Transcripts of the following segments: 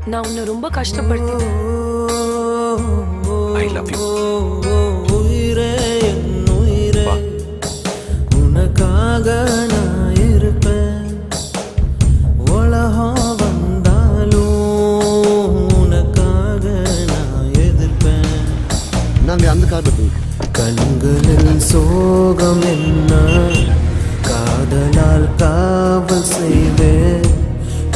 நான் உன்னை ரொம்ப கஷ்டப்படுத்திட்டேன். I love you. உயிரே என் உயிரே, உனக்காக நான் இருப்பேன். உலகம் வந்தாலும் உனக்காக நான் எதிர்ப்பேன். நாங்க அந்த காரணத்துக்கு கண்களில் சோகம் என்ன, காதலால் காவல் செய்வேன்.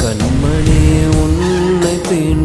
கண்மணி உன்னை தீண்ட